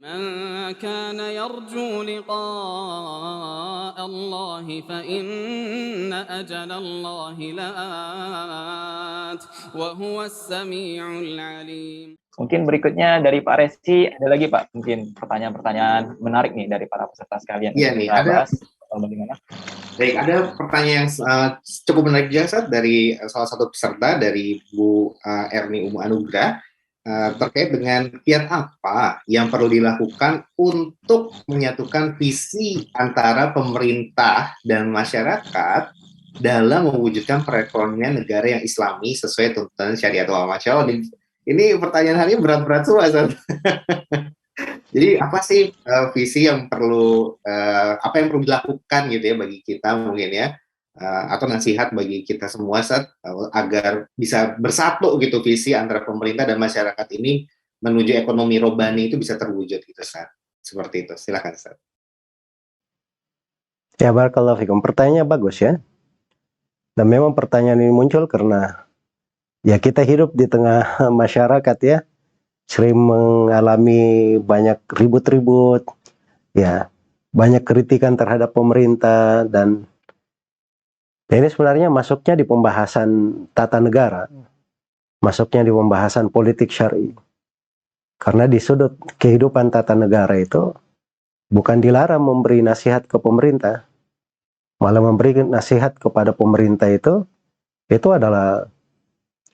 من كان يرجو لقاء الله فإن أجل الله لآت وهو السميع العليم. Mungkin berikutnya dari Pak Resi, ada lagi Pak, mungkin pertanyaan-pertanyaan menarik nih dari para peserta sekalian. Iya nih, ada bahas, atau bagaimana? Baik, ada pertanyaan yang cukup menarik juga dari salah satu peserta, dari Bu Erni Umu Anugrah, terkait dengan kiat apa yang perlu dilakukan untuk menyatukan visi antara pemerintah dan masyarakat dalam mewujudkan perekonomian negara yang islami sesuai tuntutan syariat wal masyaallah. Ini pertanyaan hari berat-berat semua. Jadi apa sih visi yang perlu, apa yang perlu dilakukan gitu ya bagi kita mungkin ya, atau nasihat bagi kita semua agar bisa bersatu gitu visi antara pemerintah dan masyarakat ini menuju ekonomi robani itu bisa terwujud gitu Ustaz. Seperti itu. Silakan Ustaz. Ya, barakallahu fikum. Pertanyaannya bagus ya. Dan memang pertanyaan ini muncul karena ya kita hidup di tengah masyarakat ya, sering mengalami banyak ribut-ribut, ya, banyak kritikan terhadap pemerintah, dan ini sebenarnya masuknya di pembahasan tata negara, masuknya di pembahasan politik syar'i. Karena di sudut kehidupan tata negara itu bukan dilarang memberi nasihat ke pemerintah, malah memberi nasihat kepada pemerintah itu adalah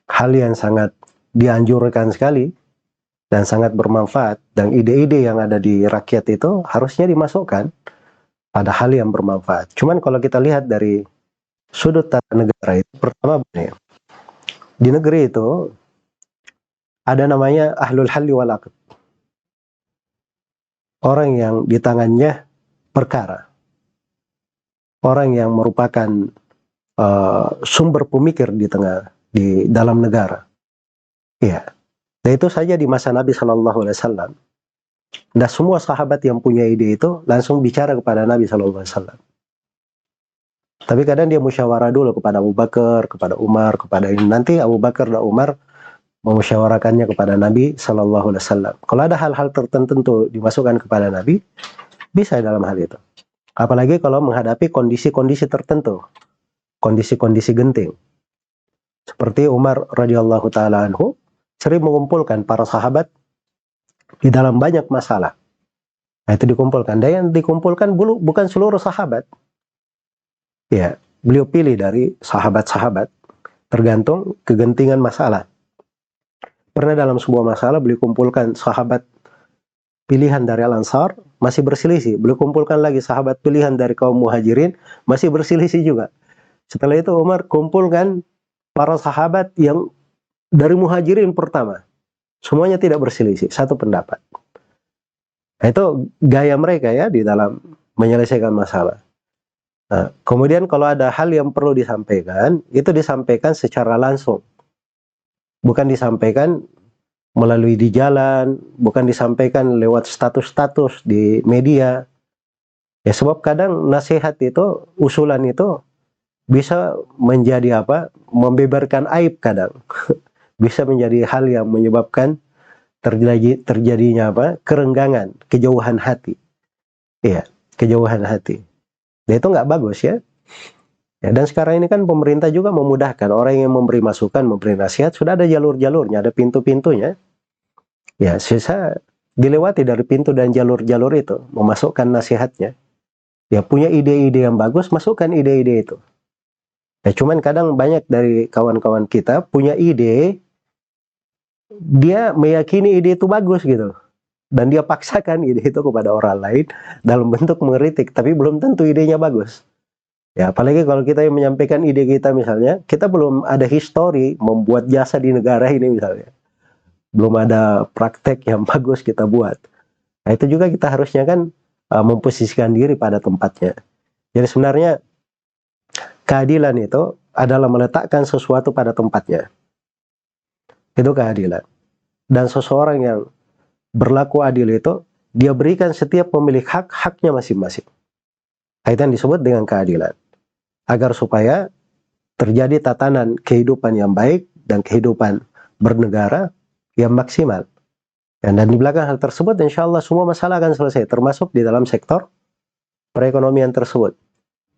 hal yang sangat dianjurkan sekali dan sangat bermanfaat, dan ide-ide yang ada di rakyat itu harusnya dimasukkan pada hal yang bermanfaat. Cuman kalau kita lihat dari sudut tata negara itu, pertama di negeri itu ada namanya ahlul halli wal aqd, orang yang di tangannya perkara, orang yang merupakan sumber pemikir di dalam negara. Ya, dan itu saja di masa Nabi Shallallahu Alaihi Wasallam. Dan semua sahabat yang punya ide itu langsung bicara kepada Nabi Shallallahu Alaihi Wasallam. Tapi kadang dia musyawarah dulu kepada Abu Bakar, kepada Umar, kepada ini. Nanti Abu Bakar dan Umar memusyawarakannya kepada Nabi Shallallahu Alaihi Wasallam. Kalau ada hal-hal tertentu dimasukkan kepada Nabi, bisa dalam hal itu. Apalagi kalau menghadapi kondisi-kondisi tertentu, kondisi-kondisi genting. Seperti Umar radhiyallahu taala anhu sering mengumpulkan para sahabat di dalam banyak masalah. Nah, itu dikumpulkan. Dan yang dikumpulkan bukan seluruh sahabat. Ya, beliau pilih dari sahabat-sahabat tergantung kegentingan masalah. Pernah dalam sebuah masalah beliau kumpulkan sahabat pilihan dari Al-Ansar masih berselisih. Beliau kumpulkan lagi sahabat pilihan dari kaum Muhajirin masih berselisih juga. Setelah itu Umar kumpulkan para sahabat yang dari Muhajirin pertama, semuanya tidak berselisih, satu pendapat. Nah, itu gaya mereka ya di dalam menyelesaikan masalah. Nah, kemudian kalau ada hal yang perlu disampaikan, itu disampaikan secara langsung. Bukan disampaikan melalui di jalan, bukan disampaikan lewat status-status di media. Ya, sebab kadang nasihat itu, usulan itu bisa menjadi membeberkan aib kadang. Bisa menjadi hal yang menyebabkan terjadinya kerenggangan, kejauhan hati. Iya, kejauhan hati. Dan itu nggak bagus ya. Ya. Dan sekarang ini kan pemerintah juga memudahkan orang yang memberi masukan, memberi nasihat, sudah ada jalur-jalurnya, ada pintu-pintunya. Ya, sisa dilewati dari pintu dan jalur-jalur itu, memasukkan nasihatnya. Ya, punya ide-ide yang bagus, masukkan ide-ide itu. Ya, cuman kadang banyak dari kawan-kawan kita punya ide, dia meyakini ide itu bagus gitu, dan dia paksakan ide itu kepada orang lain dalam bentuk mengkritik, tapi belum tentu idenya bagus. Ya, apalagi kalau kita yang menyampaikan ide kita misalnya, kita belum ada histori membuat jasa di negara ini misalnya, belum ada praktek yang bagus kita buat. Nah, itu juga kita harusnya kan memposisikan diri pada tempatnya. Jadi sebenarnya keadilan itu adalah meletakkan sesuatu pada tempatnya. Itu keadilan. Dan seseorang yang berlaku adil itu, dia berikan setiap pemilik hak-haknya masing-masing. Itu yang disebut dengan keadilan. Agar supaya terjadi tatanan kehidupan yang baik dan kehidupan bernegara yang maksimal. Ya, dan di belakang hal tersebut, insya Allah semua masalah akan selesai, termasuk di dalam sektor perekonomian tersebut.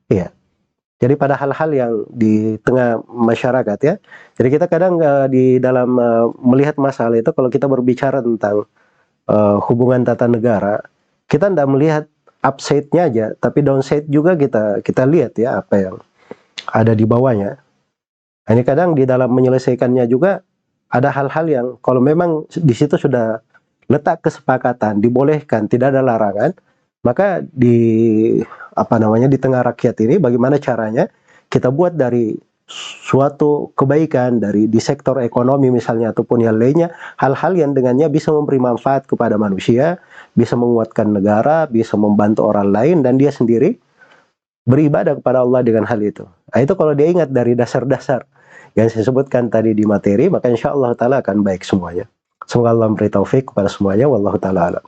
Iya. Jadi pada hal-hal yang di tengah masyarakat ya. Jadi kita kadang di dalam melihat masalah itu, kalau kita berbicara tentang hubungan tata negara, kita tidak melihat upside-nya aja, tapi downside juga kita lihat ya apa yang ada di bawahnya. Ini kadang di dalam menyelesaikannya juga ada hal-hal yang kalau memang di situ sudah letak kesepakatan, dibolehkan, tidak ada larangan, maka di di tengah rakyat ini bagaimana caranya kita buat dari suatu kebaikan di sektor ekonomi misalnya ataupun yang lainnya, hal-hal yang dengannya bisa memberi manfaat kepada manusia, bisa menguatkan negara, bisa membantu orang lain, dan dia sendiri beribadah kepada Allah dengan hal itu. Nah, itu kalau dia ingat dari dasar-dasar yang saya sebutkan tadi di materi, maka insya Allah ta'ala akan baik semuanya. Semoga Allah memberi taufik kepada semuanya. Wallahu ta'ala alam.